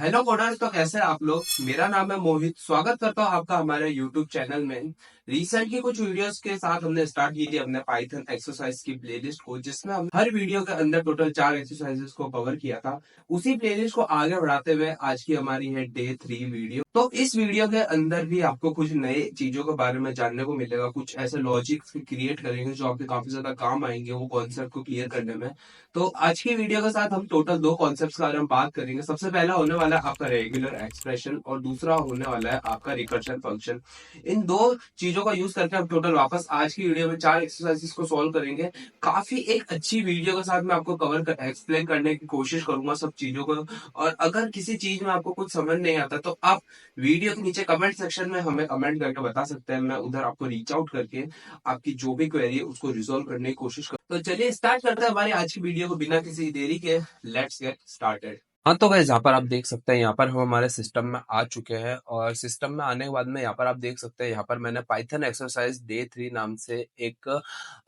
Hello coders, तो कैसे हैं आप लोग। मेरा नाम है मोहित। स्वागत करता हूं आपका हमारे यूट्यूब चैनल में। रिसेंटली कुछ वीडियोस के साथ हमने स्टार्ट की थी अपने पाइथन एक्सरसाइज की प्लेलिस्ट को, जिसमें हम हर वीडियो के अंदर टोटल 4 एक्सरसाइजेस को कवर किया था। उसी प्लेलिस्ट को आगे बढ़ाते हुए आज की हमारी है डे 3 वीडियो। तो इस वीडियो के अंदर भी आपको कुछ नए चीजों के बारे में जानने को मिलेगा। कुछ ऐसे लॉजिक क्रिएट करेंगे जो आपके काफी ज्यादा काम आएंगे वो कॉन्सेप्ट को क्लियर करने में। तो आज की वीडियो के साथ हम टोटल 2 कॉन्सेप्ट्स के बारे में बात करेंगे। सबसे पहला होने वाला है आपका रेगुलर एक्सप्रेशन और दूसरा होने वाला है आपका रिकर्शन फंक्शन। इन दो चीजों का यूज करके हम टोटल वापस आज की वीडियो में 4 एक्सरसाइजेस को सॉल्व करेंगे। काफी एक अच्छी वीडियो के साथ मैं आपको एक्सप्लेन करने की कोशिश करूंगा सब चीजों को। और अगर किसी चीज में आपको कुछ समझ नहीं आता तो आप वीडियो के नीचे कमेंट सेक्शन में हमें कमेंट करके बता सकते हैं। मैं उधर आपको रीच आउट करके आपकी जो भी क्वेरी है उसको रिजोल्व करने की कोशिश कर। तो चलिए स्टार्ट करते हैं हमारी आज की वीडियो को बिना किसी देरी के। Let's get started. हाँ, तो गाइस यहाँ पर आप देख सकते हैं, यहाँ पर हम हमारे सिस्टम में आ चुके हैं और सिस्टम में आने के बाद में यहाँ पर आप देख सकते हैं, यहाँ पर मैंने पाइथन एक्सरसाइज डे 3 नाम से एक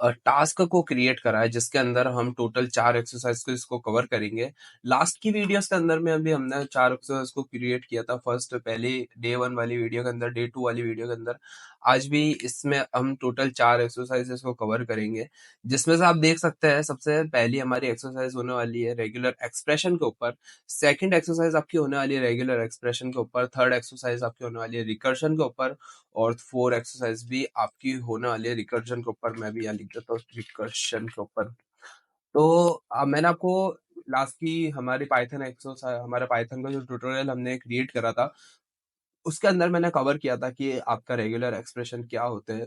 टास्क को क्रिएट करा है, जिसके अंदर हम टोटल 4 एक्सरसाइज को इसको कवर करेंगे। लास्ट की वीडियोस के अंदर में अभी हमने 4 एक्सरसाइज को क्रिएट किया था, फर्स्ट पहली डे 1 वाली वीडियो के अंदर, डे 2 वाली वीडियो के अंदर। आज भी इसमें हम टोटल 4 एक्सरसाइजेस को कवर करेंगे, जिसमें से आप देख सकते हैं सबसे पहली हमारी एक्सरसाइज होने वाली है रेगुलर एक्सप्रेशन के ऊपर। सेकंड एक्सरसाइज आपकी होने वाली है रेगुलर एक्सप्रेशन के ऊपर। थर्ड एक्सरसाइज आपकी होने वाली है रिकर्शन के ऊपर। और फोर एक्सरसाइज भी आपकी होने वाली है रिकर्शन के ऊपर। मैं भी यहाँ लिख देता हूँ रिकर्शन के ऊपर। तो मैंने आपको लास्ट की हमारी पाइथन एक्सरसाइज, हमारे पाइथन का जो ट्यूटोरियल हमने क्रिएट करा था, उसके अंदर मैंने कवर किया था कि आपका रेगुलर एक्सप्रेशन क्या होते हैं।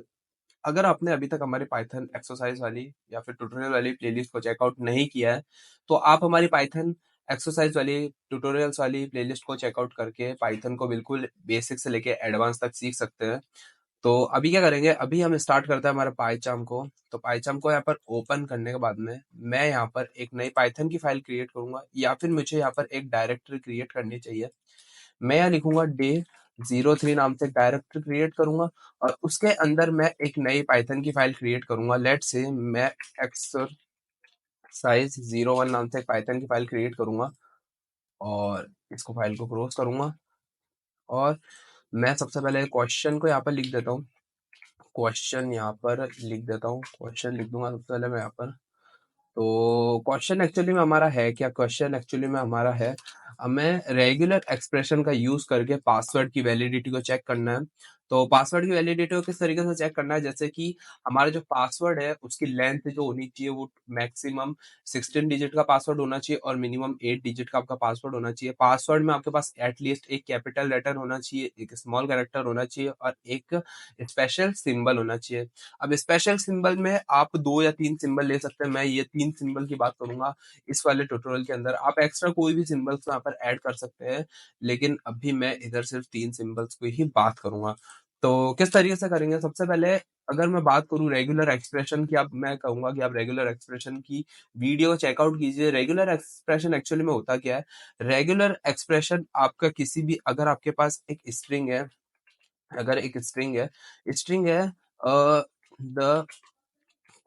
अगर आपने अभी तक हमारी पाइथन एक्सरसाइज वाली या फिर ट्यूटोरियल वाली प्लेलिस्ट को चेकआउट नहीं किया है, तो आप हमारी पाइथन एक्सरसाइज वाली ट्यूटोरियल्स वाली प्लेलिस्ट को चेकआउट करके पाइथन को बिल्कुल बेसिक से लेके एडवांस तक सीख सकते हैं। तो अभी क्या करेंगे, अभी हम स्टार्ट करते हैं हमारे पाइचाम को। तो पाइचाम को यहाँ पर ओपन करने के बाद में मैं यहाँ पर एक नई पाइथन की फाइल क्रिएट करूंगा, या फिर मुझे यहाँ पर एक डायरेक्टरी क्रिएट करनी चाहिए। मैं यहाँ लिखूंगा डे 03 नाम से एक डायरेक्टरी क्रिएट करूंगा और उसके अंदर मैं एक नई पाइथन की फाइल क्रिएट करूंगा। लेट से मैं एक्सरसाइज 01 नाम से एक पाइथन की फाइल क्रिएट करूंगा और इसको फाइल को क्लोज करूंगा। और मैं सबसे पहले क्वेश्चन को यहाँ पर लिख देता हूँ। क्वेश्चन यहाँ पर लिख देता हूँ, क्वेश्चन लिख दूंगा सबसे पहले मैं यहाँ पर। तो क्वेश्चन एक्चुअली में हमारा है क्या, क्वेश्चन एक्चुअली में हमारा है हमें रेगुलर एक्सप्रेशन का यूज करके पासवर्ड की वैलिडिटी को चेक करना है। तो पासवर्ड की वैलिडिटी को किस तरीके से चेक करना है, जैसे कि हमारा जो पासवर्ड है उसकी लेंथ जो होनी चाहिए वो मैक्सिमम 16 डिजिट का पासवर्ड होना चाहिए और मिनिमम 8 डिजिट का आपका पासवर्ड होना चाहिए। पासवर्ड में आपके पास एटलीस्ट एक कैपिटल लेटर होना चाहिए, एक स्मॉल कैरेक्टर होना चाहिए और एक स्पेशल सिंबल होना चाहिए। अब स्पेशल सिंबल में आप 2 या 3 सिंबल ले सकते हैं। मैं ये 3 सिंबल की बात करूंगा इस वाले ट्यूटोरियल के अंदर। आप एक्स्ट्रा कोई भी सिंबल्स यहाँ पर ऐड कर सकते हैं, लेकिन अभी मैं इधर सिर्फ 3 सिंबल्स को ही बात करूंगा। तो किस तरीके से करेंगे, सबसे पहले अगर मैं बात करूं रेगुलर एक्सप्रेशन की, आप मैं कहूंगा कि आप रेगुलर एक्सप्रेशन की वीडियो चेकआउट कीजिए। रेगुलर एक्सप्रेशन एक्चुअली में होता क्या है, रेगुलर एक्सप्रेशन आपका किसी भी, अगर आपके पास एक स्ट्रिंग है, अगर एक स्ट्रिंग है द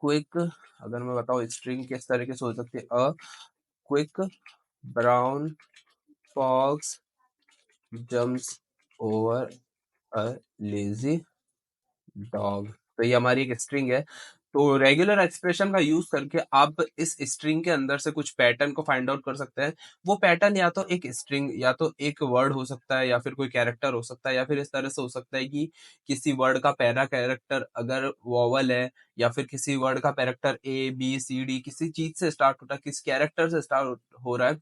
क्विक, अगर मैं बताऊं स्ट्रिंग किस तरीके से हो सकती है, a quick brown fox jumps over a lazy dog. तो ये हमारी एक स्ट्रिंग है। तो रेगुलर एक्सप्रेशन का यूज करके आप इस स्ट्रिंग के अंदर से कुछ पैटर्न को फाइंड आउट कर सकते हैं। वो पैटर्न या तो एक स्ट्रिंग, या तो एक वर्ड हो सकता है, या फिर कोई कैरेक्टर हो सकता है, या फिर इस तरह से हो सकता है कि किसी वर्ड का पहला कैरेक्टर अगर वॉवल है, या फिर किसी वर्ड का character A B C D किसी चीज से स्टार्ट होता है, किसी कैरेक्टर से स्टार्ट हो रहा है,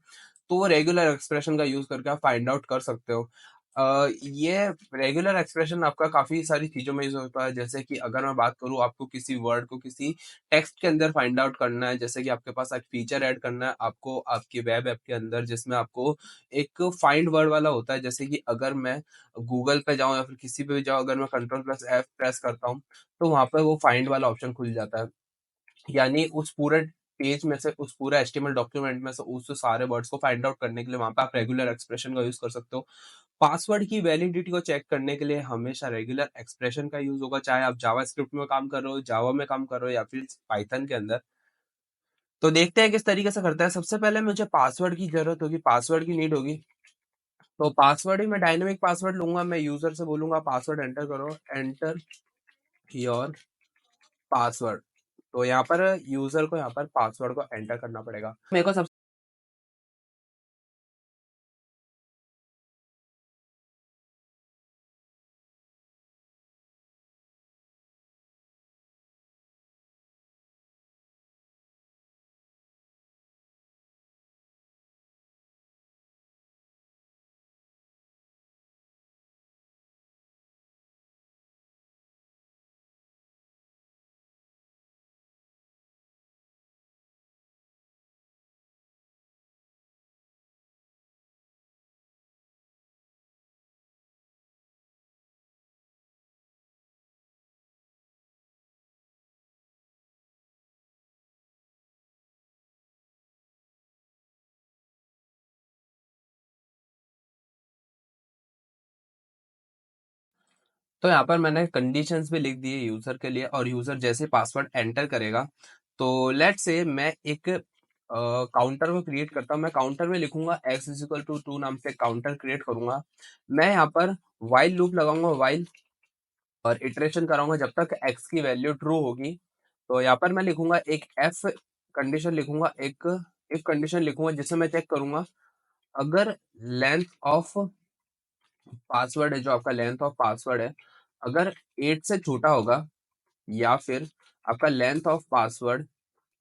तो वो रेगुलर एक्सप्रेशन का यूज करके आप फाइंड आउट कर सकते हो। ये रेगुलर एक्सप्रेशन आपका काफी सारी चीजों में यूज होता है। जैसे कि अगर मैं बात करूं, आपको किसी वर्ड को किसी टेक्स्ट के अंदर फाइंड आउट करना है, जैसे कि आपके पास एक फीचर ऐड करना है आपको आपकी वेब ऐप के अंदर, जिसमें आपको एक फाइंड वर्ड वाला होता है। जैसे कि अगर मैं गूगल पे जाऊं या फिर किसी पे भी जाऊं, अगर मैं Ctrl+F प्रेस करता हूं तो वहां पर वो फाइंड वाला ऑप्शन खुल जाता है। यानी उस पूरे पेज में से, उस पूरा एचटीएमएल डॉक्यूमेंट में से उस सारे वर्ड्स को फाइंड आउट करने के लिए वहां पे आप रेगुलर एक्सप्रेशन का यूज कर सकते हो। पासवर्ड की वैलिडिटी को चेक करने के लिए हमेशा रेगुलर एक्सप्रेशन का यूज होगा, चाहे आप जावास्क्रिप्ट में काम कर रहे हो, जावा में काम कर रहे हो, या फिर पाइथन के अंदर। तो देखते हैं किस तरीके से करता है। सबसे पहले मुझे पासवर्ड की जरूरत होगी, पासवर्ड की नीड होगी। तो पासवर्ड ही मैं डायनेमिक पासवर्ड लूंगा, मैं यूजर से बोलूंगा पासवर्ड एंटर करो, एंटर योर पासवर्ड। तो यहाँ पर यूजर को यहाँ पर पासवर्ड को एंटर करना पड़ेगा। मेरे को सब तो यहाँ पर मैंने कंडीशंस भी लिख दिए यूजर के लिए, और यूजर जैसे पासवर्ड एंटर करेगा तो लेट से मैं एक काउंटर को क्रिएट करता हूँ। मैं काउंटर में लिखूंगा x इज इक्वल टू 2 नाम से काउंटर क्रिएट करूंगा। मैं यहाँ पर वाइल लूप लगाऊंगा, वाइल, और इटरेशन कराऊंगा जब तक x की वैल्यू ट्रू होगी। तो यहाँ पर मैं लिखूंगा एक f कंडीशन लिखूंगा, एक कंडीशन लिखूंगा जिससे मैं चेक करूंगा अगर लेंथ ऑफ पासवर्ड है, जो आपका लेंथ ऑफ पासवर्ड है, अगर 8 से छोटा होगा, या फिर आपका length of password,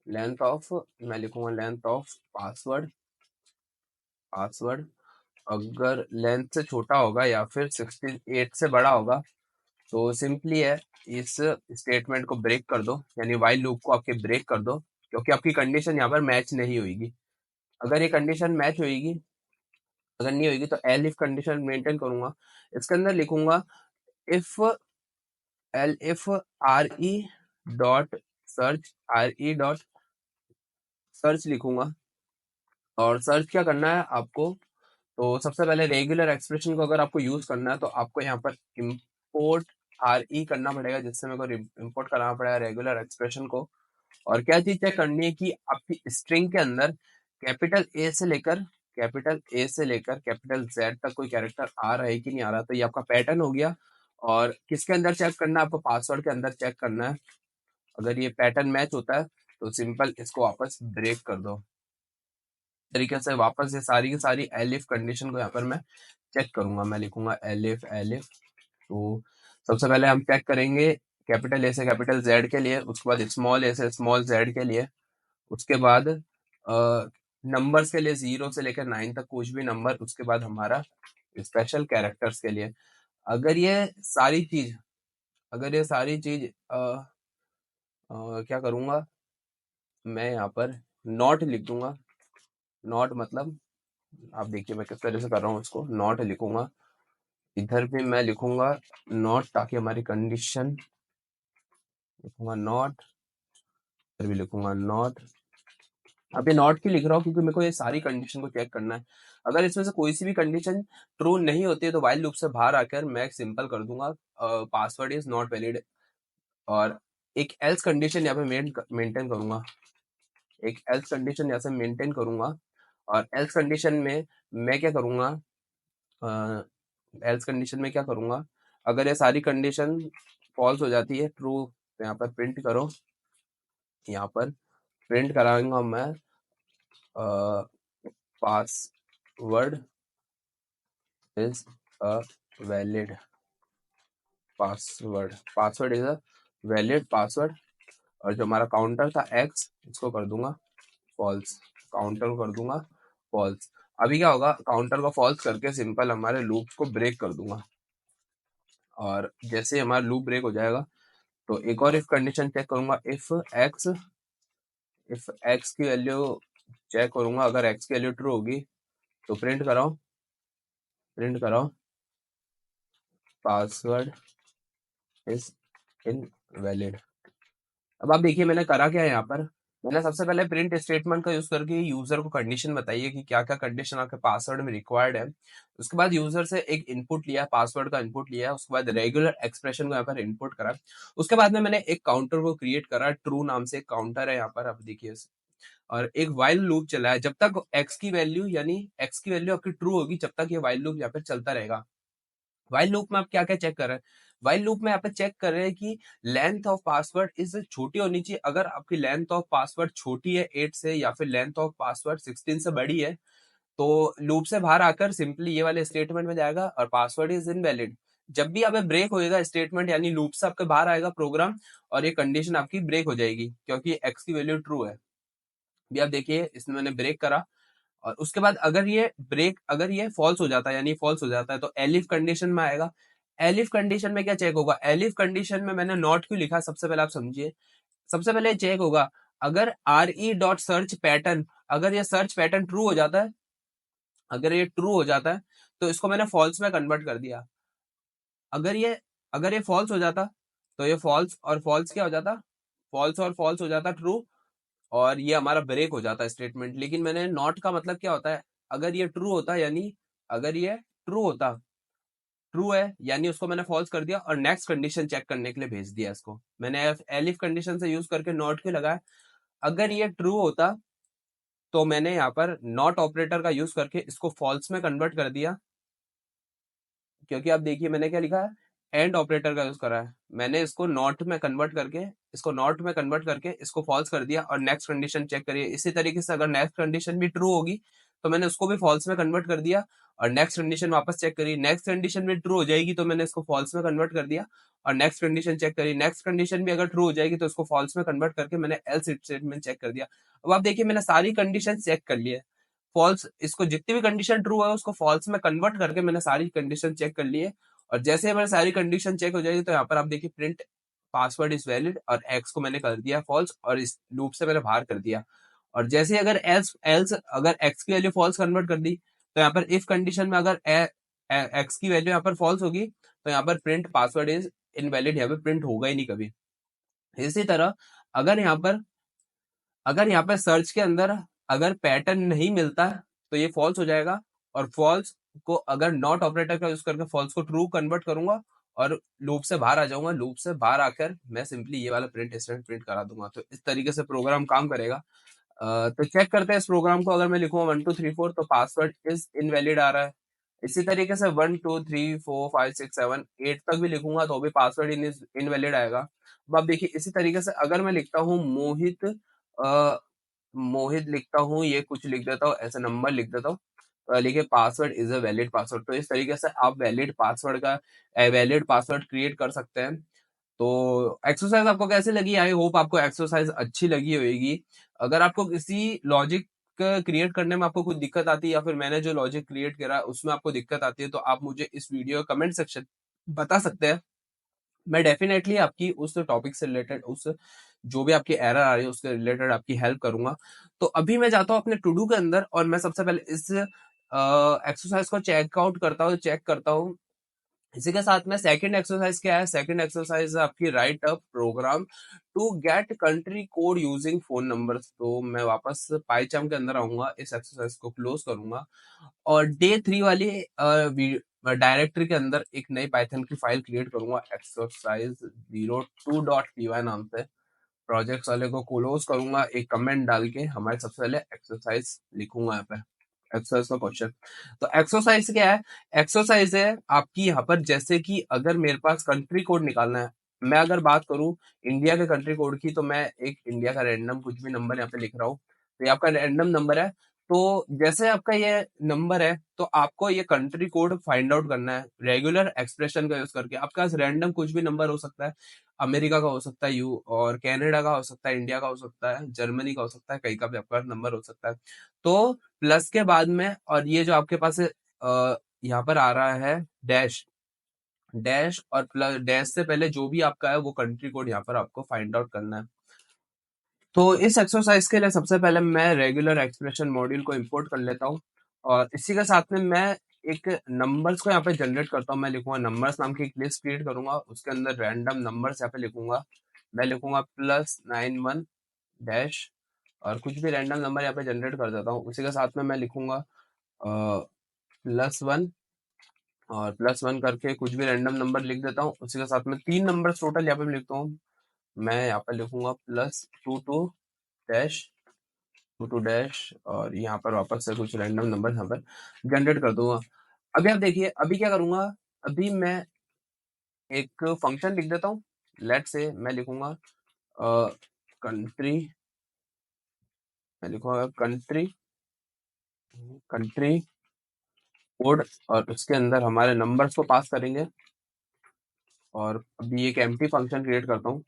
length of, मैं लिखूंगा लेंथ ऑफ पासवर्ड, पासवर्ड अगर लेंथ से छोटा होगा या फिर 68 से बड़ा होगा, तो सिंपली है इस स्टेटमेंट को ब्रेक कर दो, यानी वाइल लूप को आपके ब्रेक कर दो, क्योंकि आपकी कंडीशन यहाँ पर मैच नहीं होगी। अगर ये कंडीशन मैच होगी, अगर नहीं होगी तो एल इफ कंडीशन मेंटेन करूंगा। इसके अंदर लिखूंगा if L if are E dot search, are E dot search लिखूंगा। और सर्च क्या करना है आपको, तो सबसे पहले रेगुलर एक्सप्रेशन को अगर आपको यूज करना है तो आपको यहाँ पर इम्पोर्ट आर ई करना पड़ेगा, जिससे मेरे को इम्पोर्ट करना पड़ेगा रेगुलर एक्सप्रेशन को। और क्या चीज चेक करनी है कि आपकी स्ट्रिंग के अंदर कैपिटल ए से लेकर कैपिटल जेड तक कोई कैरेक्टर आ रहा है कि नहीं आ रहा। तो ये आपका पैटर्न हो गया। और किसके अंदर चेक करना है आपको, पासवर्ड के अंदर चेक करना है। अगर ये पैटर्न मैच होता है तो सिंपल इसको वापस ब्रेक कर दो। तरीके से वापस ये सारी की सारी एलिफ कंडीशन को यहाँ पर मैं चेक करूंगा। मैं लिखूंगा एलिफ एलिफ। तो सबसे पहले हम चेक करेंगे कैपिटल ए से कैपिटल जेड के लिए, उसके बाद स्मॉल ए से स्मॉल जेड के लिए, उसके बाद नंबर्स के लिए 0 से लेकर 9 तक कुछ भी नंबर, उसके बाद हमारा स्पेशल कैरेक्टर्स के लिए। अगर ये सारी चीज, अगर ये सारी चीज क्या करूंगा, मैं यहाँ पर नॉट लिख दूंगा। नॉट मतलब आप देखिए मैं किस तरह से कर रहा हूँ, इसको नॉट लिखूंगा। इधर भी मैं लिखूंगा नॉट, ताकि हमारी कंडीशन, लिखूंगा नॉट, इधर भी लिखूंगा नॉट। अब ये नॉट क्यों लिख रहा हूँ, क्योंकि मेरे को ये सारी कंडीशन को चेक करना है। अगर इसमें से कोई सी भी कंडीशन ट्रू नहीं होती है तो वाइल लूप से बाहर आकर मैं सिंपल कर दूंगा पासवर्ड इज नॉट वैलिड, और एक एल्स कंडीशन यहाँ पे मेंटेन करूंगा, एक एल्स कंडीशन यहाँ से मेंटेन करूंगा। और एल्स कंडीशन में मैं क्या करूंगा, एल्स कंडीशन में क्या करूंगा, अगर ये सारी कंडीशन फॉल्स हो जाती है, ट्रू, तो यहाँ पर प्रिंट करो, यहाँ पर प्रिंट कराऊंगा मैं password is a valid password, password is a valid password. और जो हमारा काउंटर था एक्स, इसको कर दूंगा फॉल्स, काउंटर को कर दूंगा फॉल्स। अभी क्या होगा, काउंटर को फॉल्स करके सिंपल हमारे लूप को ब्रेक कर दूंगा। और जैसे ही हमारा लूप ब्रेक हो जाएगा तो एक और इफ कंडीशन चेक करूंगा, इफ एक्स की वैल्यू चेक करूंगा, अगर एक्स की वैल्यू ट्रू होगी तो प्रिंट कराओ, प्रिंट कराओ पासवर्ड इज इनवैलिड। अब आप देखिए मैंने करा क्या है, यहाँ पर मैंने सबसे पहले प्रिंट स्टेटमेंट का यूज करके यूजर को कंडीशन बताई है कि क्या क्या कंडीशन आपके पासवर्ड में रिक्वायर्ड है। उसके बाद यूजर से एक इनपुट लिया, पासवर्ड का इनपुट लिया, उसके बाद रेगुलर एक्सप्रेशन को यहाँ पर इनपुट करा। उसके बाद में मैंने एक काउंटर को क्रिएट करा, ट्रू नाम से एक काउंटर है यहाँ पर, आप देखिए और एक व्हाइल लूप चला है। जब तक x की वैल्यू यानी x की वैल्यू आपकी ट्रू होगी, जब तक ये व्हाइल लूप यहाँ पे चलता रहेगा। व्हाइल लूप में आप क्या क्या चेक कर रहे हैं? व्हाइल लूप में यहाँ पे चेक कर रहे हैं कि लेंथ ऑफ पासवर्ड इस छोटी होनी चाहिए। अगर आपकी लेंथ ऑफ पासवर्ड छोटी है 8 से, या फिर लेंथ ऑफ पासवर्ड 16 से बड़ी है, तो लूप से बाहर आकर सिंपली ये वाले स्टेटमेंट में जाएगा और पासवर्ड इज इनवैलिड। जब भी यहाँ पे ब्रेक होएगा स्टेटमेंट, यानी लूप से आपके बाहर आएगा प्रोग्राम, और ये कंडीशन आपकी ब्रेक हो जाएगी क्योंकि एक्स की वैल्यू ट्रू है। भी आप देखिए इसमें मैंने ब्रेक करा, और उसके बाद अगर ये फॉल्स हो जाता है, यानी फॉल्स हो जाता है, तो एलिफ कंडीशन में आएगा। एलिफ कंडीशन में क्या चेक होगा? एलिफ कंडीशन में मैंने नॉट क्यों लिखा, सबसे पहले आप समझिए। सबसे पहले चेक होगा अगर आर डॉट सर्च पैटर्न, अगर ये सर्च पैटर्न ट्रू हो जाता है, अगर ये ट्रू हो जाता है तो इसको मैंने फॉल्स में कन्वर्ट कर दिया। अगर ये फॉल्स हो जाता तो ये फॉल्स और फॉल्स क्या हो जाता, फॉल्स और फॉल्स हो जाता ट्रू, और ये हमारा ब्रेक हो जाता है स्टेटमेंट। लेकिन मैंने नॉट का मतलब क्या होता है, अगर ये ट्रू होता, यानी अगर ये ट्रू होता, ट्रू है यानी उसको मैंने फॉल्स कर दिया और नेक्स्ट कंडीशन चेक करने के लिए भेज दिया। इसको मैंने एलिफ कंडीशन से यूज करके नॉट क्यों लगाया? अगर ये ट्रू होता तो मैंने यहाँ पर नॉट ऑपरेटर का यूज करके इसको फॉल्स में कन्वर्ट कर दिया, क्योंकि आप देखिए मैंने क्या लिखा है, एंड ऑपरेटर का यूज करा है। मैंने इसको नॉट में कन्वर्ट करके इसको फॉल्स कर दिया और नेक्स्ट कंडीशन चेक करिए। इसी तरीके से अगर नेक्स्ट कंडीशन भी ट्रू होगी तो मैंने उसको भी फॉल्स में कन्वर्ट कर दिया और नेक्स्ट कंडीशन वापस चेक करी। नेक्स्ट कंडीशन भी ट्रू हो जाएगी तो मैंने इसको फॉल्स में कन्वर्ट कर दिया और नेक्स्ट कंडीशन चेक करी। नेक्स्ट कंडीशन भी अगर ट्रू हो जाएगी तो इसको फॉल्स में कन्वर्ट करके मैंने एल्स स्टेटमेंट चेक कर दिया। अब आप देखिए मैंने सारी कंडीशन चेक कर ली है। फॉल्स, इसको जितनी भी कंडीशन ट्रू है उसको फॉल्स में कन्वर्ट करके मैंने सारी कंडीशन चेक कर ली है। और जैसे हमारी सारी कंडीशन चेक हो जाएगी तो यहाँ पर आप देखिए प्रिंट पासवर्ड इज वैलिड, और एक्स को मैंने कर दिया फॉल्स और इस लूप से मैंने बाहर कर दिया। और जैसे अगर एल्स एल्स अगर एक्स की वैल्यू फॉल्स कन्वर्ट कर दी तो यहाँ पर इफ कंडीशन में अगर एक्स की वैल्यू यहाँ पर फॉल्स होगी तो यहाँ पर प्रिंट पासवर्ड इज इनवैलिड यहाँ पे प्रिंट होगा ही नहीं कभी। इसी तरह अगर यहाँ पर सर्च के अंदर अगर पैटर्न नहीं मिलता तो ये फॉल्स हो जाएगा, और फॉल्स को अगर नॉट ऑपरेटर का यूज करके फॉल्स को ट्रू कन्वर्ट करूंगा और लूप से बाहर आ जाऊंगा। लूप से बाहर आकर मैं सिंपली ये वाला प्रिंट स्टेटमेंट प्रिंट करा दूंगा। तो इस तरीके से प्रोग्राम काम करेगा। तो चेक करते हैं इस प्रोग्राम को। अगर मैं लिखूंगा 1 2 3 4 तो पासवर्ड इज इनवैलिड आ रहा है। इसी तरीके से 1 2 3 4 5 6 7 8 तक भी लिखूंगा तो भी पासवर्ड इनवैलिड आएगा। अब आप देखिए इसी तरीके से अगर मैं लिखता हूँ मोहित लिखता हूँ, ये कुछ लिख देता हूँ, ऐसे नंबर लिख देता हूँ, लिखे password is a valid password. तो इस तरीके से आप वैलिड पासवर्ड क्रिएट कर सकते हैं। तो एक्सरसाइज आपको कैसी लगी? आई होप आपको एक्सरसाइज अच्छी लगी होगी। अगर आपको किसी लॉजिक क्रिएट करने में आपको कुछ दिक्कत आती है, या फिर मैंने जो लॉजिक क्रिएट करा उसमें आपको दिक्कत आती है, तो आप मुझे इस वीडियो कमेंट सेक्शन बता सकते हैं। मैं डेफिनेटली आपकी उस टॉपिक से रिलेटेड, उस जो भी आपकी एरर आ रही है उसके रिलेटेड आपकी हेल्प करूंगा। तो अभी मैं जाता हूँ अपने टू डू के अंदर और मैं सबसे पहले इस एक्सरसाइज को चेक करता हूँ। इसी के साथ में सेकंड एक्सरसाइज क्या है? सेकंड एक्सरसाइज है आपकी write a program to get country code using phone numbers. तो मैं वापस पाईचार्म के अंदर आऊंगा, इस एक्सरसाइज को क्लोज करूंगा और डे 3 वाली डायरेक्टरी के अंदर एक नई पाइथन की फाइल क्रिएट करूंगा, एक्सरसाइज 02.py नाम से। प्रोजेक्ट्स वाले को क्लोज करूंगा, एक कमेंट डाल के हमारे सबसे पहले एक्सरसाइज लिखूंगा यहाँ पे, एक्सरसाइज का क्वेश्चन। तो एक्सरसाइज क्या है? एक्सरसाइज है आपकी यहाँ पर, जैसे कि अगर मेरे पास कंट्री कोड निकालना है, मैं अगर बात करूं इंडिया के कंट्री कोड की, तो मैं एक इंडिया का रैंडम कुछ भी नंबर यहाँ पे लिख रहा हूँ। तो ये आपका रैंडम नंबर है। तो जैसे आपका ये नंबर है तो आपको ये कंट्री कोड फाइंड आउट करना है रेगुलर एक्सप्रेशन का यूज करके। आपके पास रैंडम कुछ भी नंबर हो सकता है, अमेरिका का हो सकता है, यू और कनाडा का हो सकता है, इंडिया का हो सकता है, जर्मनी का हो सकता है, कहीं का भी आपका नंबर हो सकता है। तो प्लस के बाद में, और ये जो आपके पास यहाँ पर आ रहा है डैश, डैश और प्लस डैश से पहले जो भी आपका है वो कंट्री कोड यहाँ पर आपको फाइंड आउट करना है। तो इस एक्सरसाइज के लिए सबसे पहले मैं रेगुलर एक्सप्रेशन मॉड्यूल को इंपोर्ट कर लेता हूँ और इसी के साथ में मैं एक नंबर्स को यहाँ पे जनरेट करता हूँ। मैं लिखूंगा नंबर्स नाम की एक लिस्ट क्रिएट करूंगा, उसके अंदर रैंडम नंबर्स यहाँ पे लिखूंगा। मैं लिखूंगा +91 डैश और कुछ भी रैंडम नंबर यहाँ पे जनरेट कर देता हूँ। उसी के साथ में मैं लिखूंगा +1 और +1 करके कुछ भी रैंडम नंबर लिख देता हूँ। उसी के साथ में 3 नंबर टोटल यहाँ पे लिखता हूँ। मैं यहाँ पे लिखूंगा +22 डैश टू डैश और यहाँ पर वापस से कुछ रैंडम नंबर यहाँ पर जनरेट कर दूंगा। अभी आप देखिए, अभी क्या करूंगा, अभी मैं एक फंक्शन लिख देता हूँ। लेट से मैं लिखूंगा कंट्री, मैं लिखूंगा कंट्री कंट्री कोड और उसके अंदर हमारे नंबर्स को पास करेंगे। और अभी एक एम्प्टी फंक्शन क्रिएट करता हूँ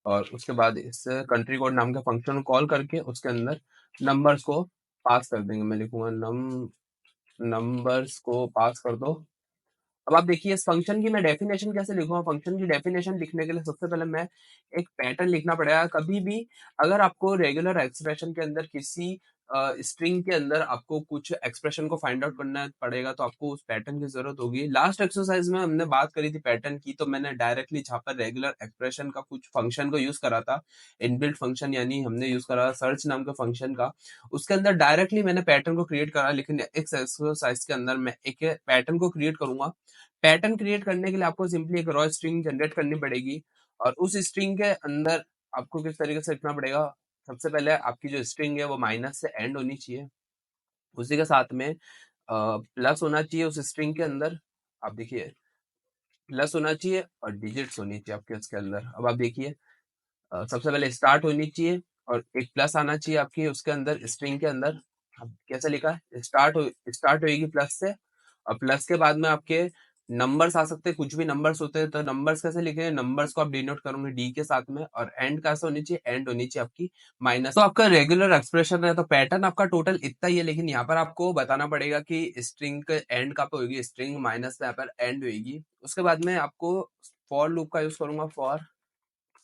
और उसके बाद इस कंट्री कोड नाम के फंक्शन को कॉल करके उसके अंदर नंबर्स को पास कर देंगे। मैं लिखूंगा नंबर्स को पास कर दो। अब आप देखिए इस फंक्शन की मैं डेफिनेशन कैसे लिखूंगा। फंक्शन की डेफिनेशन लिखने के लिए सबसे पहले मैं एक पैटर्न लिखना पड़ेगा। कभी भी अगर आपको रेगुलर एक्सप्रेशन के अंदर किसी स्ट्रिंग के अंदर आपको कुछ एक्सप्रेशन को फाइंड आउट करना पड़ेगा तो आपको उस पैटर्न की जरूरत होगी। लास्ट एक्सरसाइज में हमने बात करी थी पैटर्न की, तो मैंने डायरेक्टली जहाँ पर रेगुलर एक्सप्रेशन का कुछ फंक्शन को यूज करा था, इनबिल्ट फंक्शन, यानी हमने यूज करा सर्च नाम के फंक्शन का, उसके अंदर डायरेक्टली मैंने पैटर्न को क्रिएट करा। लेकिन इस एक्सरसाइज के अंदर मैं एक पैटर्न को क्रिएट करूंगा। पैटर्न क्रिएट करने के लिए आपको सिंपली एक रॉ स्ट्रिंग जनरेट करनी पड़ेगी और उस स्ट्रिंग के अंदर आपको किस तरीके से लिखना पड़ेगा। सबसे पहले आपकी जो स्ट्रिंग है वो माइनस से एंड होनी चाहिए, उसी के साथ में प्लस होना चाहिए उस स्ट्रिंग के अंदर। आप देखिए प्लस होना चाहिए और डिजिट्स होनी चाहिए आपके उसके अंदर। अब आप देखिए सबसे पहले स्टार्ट होनी चाहिए और एक प्लस आना चाहिए आपकी उसके अंदर स्ट्रिंग के अंदर। अब कैसे लिखा है, स्टार्ट होएगी प्लस से और प्लस के बाद में आपके नंबर्स आ सकते हैं, कुछ भी नंबर्स होते हैं। तो नंबर्स कैसे लिखे, नंबर्स को आप डिनोट करोगे डी के साथ में। और एंड कैसे होनी चाहिए, एंड होनी चाहिए आपकी माइनस। तो आपका रेगुलर एक्सप्रेशन है तो पैटर्न आपका टोटल इतना ही है, लेकिन यहाँ पर आपको बताना पड़ेगा कि स्ट्रिंग के एंड कहाँ पे होगी, स्ट्रिंग माइनस पे यहाँ पर एंड होगी। उसके बाद में आपको फॉर लूप का यूज करूंगा, फॉर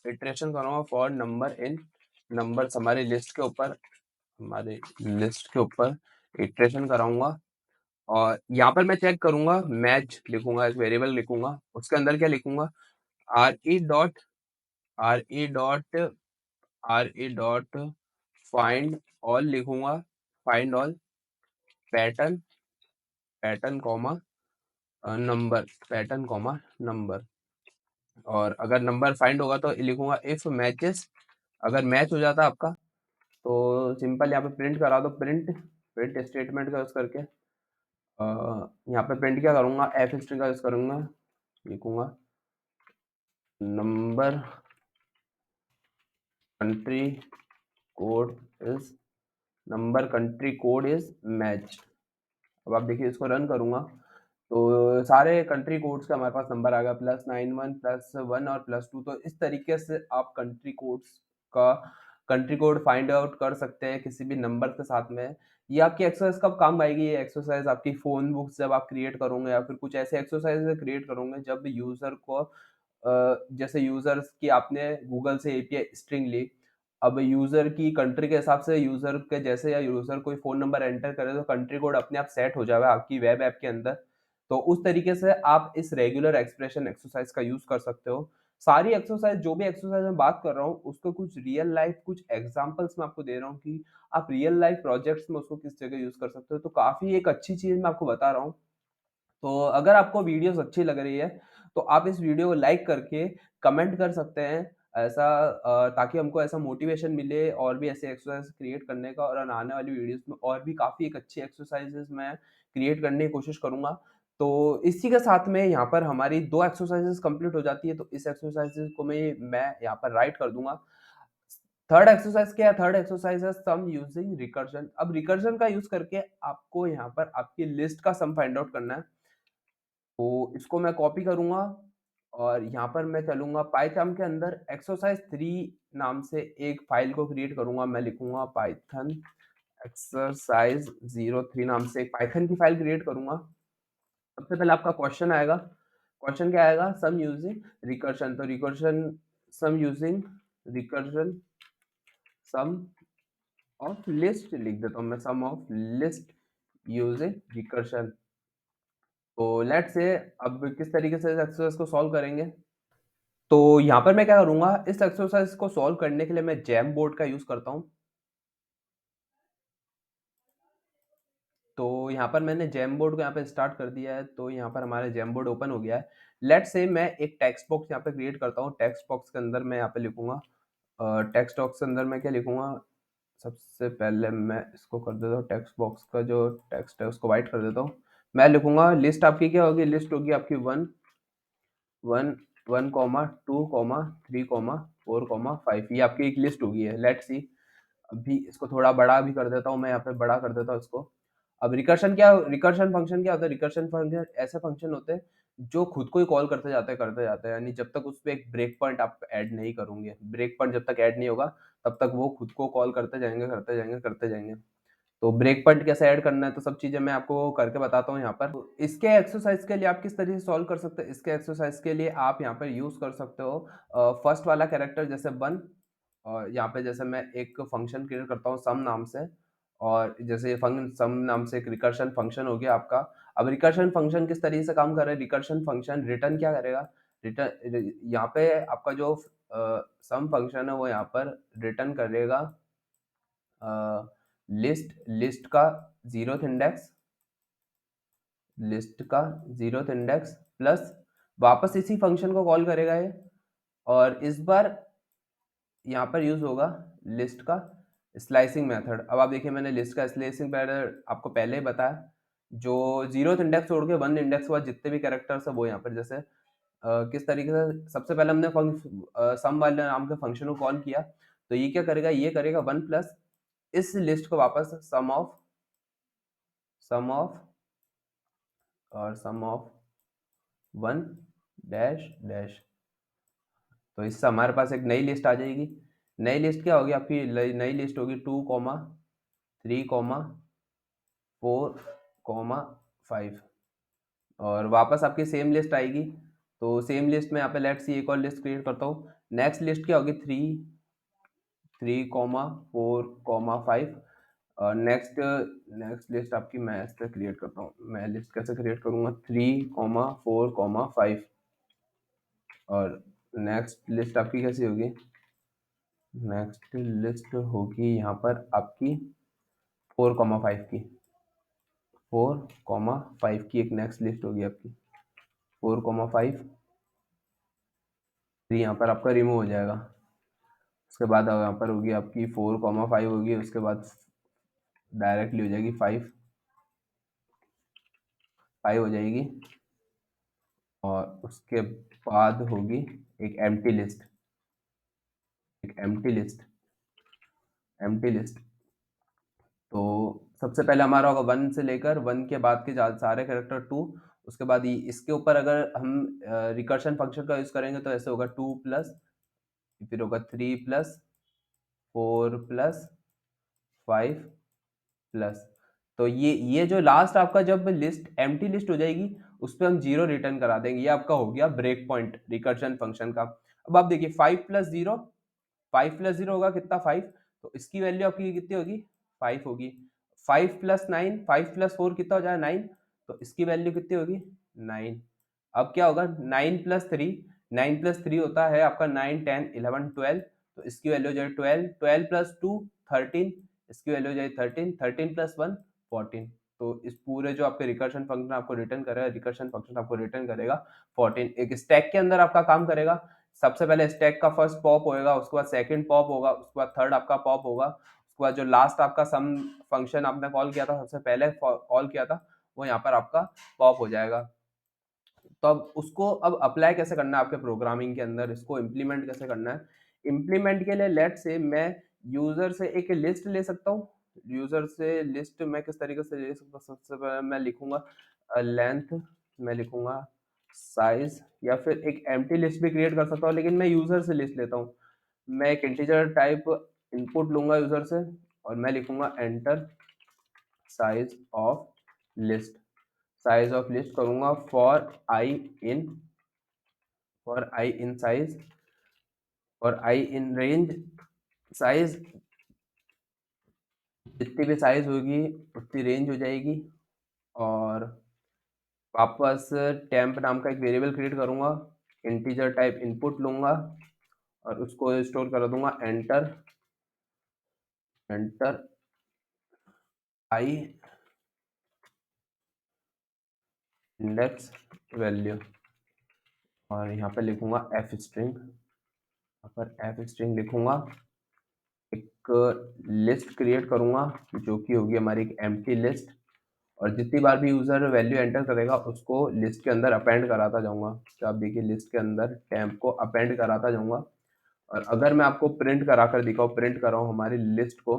इटरेशन करूंगा फॉर नंबर इन नंबर्स, हमारे लिस्ट के ऊपर इटरेशन कराऊंगा। और यहाँ पर मैं चेक करूंगा, मैच लिखूंगा, एक वेरिएबल लिखूंगा, उसके अंदर क्या लिखूंगा, R E dot R E dot R E dot find all लिखूंगा, find all pattern pattern comma number, pattern comma number. और अगर नंबर फाइंड होगा तो लिखूंगा इफ मैचेस, अगर मैच हो जाता आपका तो सिंपल यहाँ पे प्रिंट करा दो, प्रिंट स्टेटमेंट का यूज करके यहाँ पे प्रिंट क्या करूंगा, एफ स्ट्रिंग का यूज करूंगा, लिखूंगा number country code is number country code is match. अब आप देखिए इसको रन करूंगा तो सारे कंट्री कोड्स का हमारे पास नंबर आ गया, +91 +1 और +2। तो इस तरीके से आप कंट्री कोड्स का कंट्री कोड फाइंड आउट कर सकते हैं किसी भी नंबर के साथ में। ये आपकी एक्सरसाइज कब काम आएगी, ये एक्सरसाइज आपकी फोन बुक्स जब आप क्रिएट करोगे या फिर कुछ ऐसे एक्सरसाइज क्रिएट करोगे जब यूजर को जैसे यूजर्स की आपने गूगल से एपीआई स्ट्रिंग ली। अब यूजर की कंट्री के हिसाब से यूजर के जैसे या यूजर कोई फोन नंबर एंटर करे तो कंट्री कोड अपने आप सेट हो जाएगा आपकी वेब ऐप के अंदर। तो उस तरीके से आप इस रेगुलर एक्सप्रेशन एक्सरसाइज का यूज कर सकते हो। सारी एक्सरसाइज, जो भी एक्सरसाइज मैं बात कर रहा हूँ उसको कुछ रियल लाइफ कुछ एग्जांपल्स मैं आपको दे रहा हूँ कि आप रियल लाइफ प्रोजेक्ट्स में उसको किस जगह यूज कर सकते हो। तो काफी एक अच्छी चीज मैं आपको बता रहा हूँ। तो अगर आपको वीडियोस अच्छी लग रही है तो आप इस वीडियो को लाइक करके कमेंट कर सकते हैं, ऐसा ताकि हमको ऐसा मोटिवेशन मिले और भी ऐसे एक्सरसाइज क्रिएट करने का। और आने वाली वीडियोस में और भी काफ़ी एक अच्छी एक्सरसाइजेस मैं क्रिएट करने की कोशिश करूँगा। तो इसी के साथ में यहाँ पर हमारी 2 एक्सरसाइजेस कंप्लीट हो जाती है, तो इस एक्सरसाइजेस को मैं यहाँ पर राइट कर दूँगा। थर्ड एक्सरसाइज क्या है, थर्ड एक्सरसाइज है सम यूजिंग रिकर्जन। अब रिकर्जन का यूज़ करके आपको यहाँ पर आपकी लिस्ट का सम फाइंड आउट करना है। तो इसको मैं कॉपी करूँगा और यहाँ पर मैं चलूँगा पाइथन के अंदर एक्सरसाइज 3 नाम से एक फाइल को क्रिएट करूँगा। मैं लिखूँगा पाइथन एक्सरसाइज 03 नाम से एक पाइथन की फाइल क्रिएट करूँगा। सबसे पहले आपका क्वेश्चन आएगा, क्वेश्चन क्या आएगा, सम यूजिंग रिकर्जन। तो recursion sum using recursion sum of list लिख देता हूँ मैं, sum of list using recursion. तो लेट्स से अब किस तरीके से इस एक्सरसाइज को सॉल्व करेंगे। तो यहाँ पर मैं क्या करूँगा, इस एक्सरसाइज को सॉल्व करने के लिए मैं जैम बोर्ड का यूज़ करता हूँ। तो यहाँ पर मैंने जैम बोर्ड को यहाँ पे स्टार्ट कर दिया है, तो यहाँ पर हमारा जैम बोर्ड ओपन हो गया है। लेट्स से मैं एक टेक्स्ट बॉक्स यहाँ पे क्रिएट करता हूँ। टेक्स्ट बॉक्स के अंदर मैं यहाँ पे लिखूँगा टेक्स्ट बॉक्स के अंदर मैं क्या लिखूँगा, सबसे पहले मैं इसको कर देता हूँ, टेक्स्ट बॉक्स का जो टेक्स्ट है उसको वाइट कर देता हूँ। मैं लिखूँगा लिस्ट आपकी क्या होगी, लिस्ट होगी आपकी 1 1 1 2 3 4 5, ये आपकी एक लिस्ट होगी है। लेट्स सी, अभी इसको थोड़ा बड़ा भी कर देता हूँ, मैं यहाँ पे बड़ा कर देता हूँ इसको। अब रिकर्शन फंक्शन क्या होता है, रिकर्शन फंक्शन ऐसे फंक्शन होते हैं जो खुद को ही कॉल करते जाते हैं, यानी जब तक उस पे एक ब्रेक पॉइंट आप ऐड नहीं करोगे, ब्रेक पॉइंट जब तक ऐड नहीं होगा तब तक वो खुद को कॉल करते जाएंगे। तो ब्रेक पॉइंट कैसे ऐड करना है, तो सब चीजें मैं आपको करके बताता हूँ यहाँ पर। तो इसके एक्सरसाइज के लिए आप किस तरीके से सॉल्व कर सकते हैं, इसके एक्सरसाइज के लिए आप यहाँ पर यूज कर सकते हो फर्स्ट वाला कैरेक्टर जैसे 1, और यहाँ पे जैसे मैं एक फंक्शन क्रिएट करता हूँ सम नाम से, और जैसे ये सम नाम से एक रिकर्शन फंक्शन हो गया आपका। अब रिकर्शन फंक्शन किस तरीके से काम कर रहा है, रिकर्शन फंक्शन रिटर्न क्या करेगा, रिटर्न यहाँ पे आपका जो सम फंक्शन है वो यहाँ पर रिटर्न करेगा लिस्ट का जीरोथ इंडेक्स, लिस्ट का जीरोथ इंडेक्स प्लस वापस इसी फंक्शन को कॉल करेगा ये, और इस बार यहाँ पर यूज होगा लिस्ट का स्लाइसिंग मेथड। अब आप देखिए मैंने लिस्ट का स्लाइसिंग मेथड आपको पहले ही बताया, जो जीरोथ इंडेक्स छोड़ के 1 इंडेक्स के बाद जितने भी कैरेक्टर्स है वो यहाँ पर जैसे किस तरीके से सबसे पहले हमने सम वाले नाम के फंक्शन को कॉल किया, तो ये क्या करेगा, ये करेगा 1 प्लस इस लिस्ट को वापस सम ऑफ और सम ऑफ 1 डैश डैश, तो इससे हमारे पास एक नई लिस्ट आ जाएगी। नई लिस्ट क्या होगी आपकी, नई लिस्ट होगी 2 3 4 5, और वापस आपकी सेम लिस्ट आएगी। तो सेम लिस्ट में यहाँ पे लेट्स सी एक और लिस्ट क्रिएट करता हूँ। नेक्स्ट लिस्ट क्या होगी 4 5, और नेक्स्ट लिस्ट आपकी मैं इस पे क्रिएट करता हूँ। मैं लिस्ट कैसे क्रिएट करूँगा, 3 4 5, और नेक्स्ट लिस्ट आपकी कैसी होगी, नेक्स्ट लिस्ट होगी यहाँ पर आपकी 4 5 की, 4 5 की एक नेक्स्ट लिस्ट होगी आपकी 4 5, 3 यहाँ पर आपका रिमूव हो जाएगा। उसके बाद यहाँ पर होगी आपकी 4 5 होगी, उसके बाद डायरेक्टली हो जाएगी 5 हो जाएगी, और उसके बाद होगी एक एम्प्टी लिस्ट, एक एम्प्टी लिस्ट। तो सबसे पहले हमारा होगा 1 से लेकर 1 के बाद के सारे कैरेक्टर 2, उसके बाद इसके ऊपर अगर हम रिकर्शन फंक्शन का यूज करेंगे तो ऐसे होगा 2 प्लस, फिर होगा 3 प्लस 4 प्लस 5 प्लस। तो ये जो लास्ट आपका जब लिस्ट एम्प्टी लिस्ट हो जाएगी उस पर हम 0 रिटर्न करा देंगे, ये आपका हो गया ब्रेक पॉइंट रिकर्शन फंक्शन का। अब आप देखिए 5 प्लस 0 होगा कितना 5, तो इसकी वैल्यू आपकी कितनी होगी 5 होगी। 5 प्लस 4 कितना हो जाएगा 9, तो इसकी वैल्यू कितनी होगी 9। अब क्या होगा 9 प्लस 3 होता है आपका 9 10 11 12, तो इसकी वैल्यू हो जाएगी 12, 12 प्लस 2 13, इसकी वैल्यू हो जाएगी 13, 13 प्लस 1 14। तो इस पूरे जो आपके रिकर्शन फंक्शन आपको रिटर्न करेगा, रिकर्शन फंक्शन आपको रिटर्न करेगा 14। एक स्टैक के अंदर आपका काम करेगा, सबसे पहले स्टैक का फर्स्ट पॉप होएगा, उसके बाद सेकंड पॉप होगा, उसके बाद थर्ड आपका पॉप होगा, उसके बाद जो लास्ट आपका सम फंक्शन आपने कॉल किया था, सबसे पहले कॉल किया था, वो यहाँ पर आपका पॉप हो जाएगा। तो अब उसको अब अप्लाई कैसे करना है आपके प्रोग्रामिंग के अंदर, इसको इम्प्लीमेंट कैसे करना है। इम्प्लीमेंट के लिए लेट से मैं यूजर से एक लिस्ट ले सकता हूँ, यूजर से लिस्ट मैं किस तरीके से ले सकता हूँ, सबसे पहले मैं लिखूंगा लेंथ, मैं लिखूंगा साइज, या फिर एक एम्प्टी लिस्ट भी क्रिएट कर सकता हूँ, लेकिन मैं यूजर से लिस्ट लेता हूँ। मैं एक इंटीजर टाइप इनपुट लूंगा यूजर से, और मैं लिखूंगा enter size of list, size of list करूंगा in for I in size, और आई इन रेंज, साइज जितनी भी साइज होगी उतनी रेंज हो जाएगी। और वापस टेम्प नाम का एक वेरिएबल क्रिएट करूंगा, इंटीजर टाइप इनपुट लूंगा और उसको स्टोर कर दूंगा एंटर आई इंडेक्स वैल्यू, और यहाँ पे लिखूंगा एफ स्ट्रिंग, यहाँ पर एफ स्ट्रिंग लिखूंगा एक लिस्ट क्रिएट करूँगा जो कि होगी हमारी एक एम्प्टी लिस्ट, और जितनी बार भी यूज़र वैल्यू एंटर करेगा उसको लिस्ट के अंदर अपेंड कराता जाऊँगा। तो आप देखिए लिस्ट के अंदर टेम्प को अपेंड कराता जाऊँगा। और अगर मैं आपको प्रिंट करा कर दिखाऊँ, प्रिंट कर रहा हूँ हमारी लिस्ट को,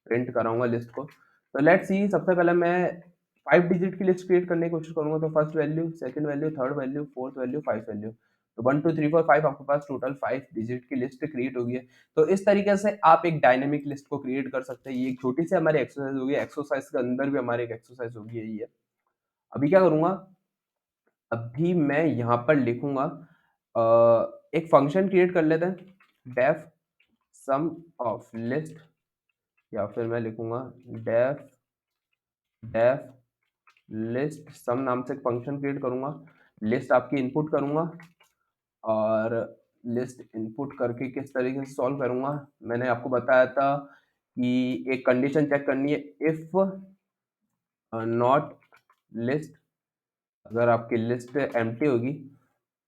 प्रिंट कराऊंगा लिस्ट को, तो लेट्स सी सबसे पहले मैं 5 डिजिट की लिस्ट क्रिएट करने की कोशिश करूंगा। तो first value, second value, third value, fourth value, 5 value, तो 1 2 3 4 5 आपके पास टोटल 5 डिजिट की लिस्ट क्रिएट होगी है। तो इस तरीके से आप एक डायनेमिक लिस्ट को क्रिएट कर सकते हैं। ये एक छोटी सी हमारी एक्सरसाइज होगी, एक्सरसाइज के अंदर भी हमारी एक एक्सरसाइज होगी यही है। अभी क्या करूंगा, अभी मैं यहाँ पर लिखूंगा एक फंक्शन क्रिएट कर लेते हैं, डेफ सम ऑफ लिस्ट, या फिर मैं लिखूंगा डेफ डेफ लिस्ट सम नाम से एक फंक्शन क्रिएट करूंगा। लिस्ट आपकी इनपुट करूंगा, और लिस्ट इनपुट करके किस तरीके से सॉल्व करूंगा, मैंने आपको बताया था कि एक कंडीशन चेक करनी है, इफ नॉट लिस्ट, अगर आपकी लिस्ट एम्प्टी होगी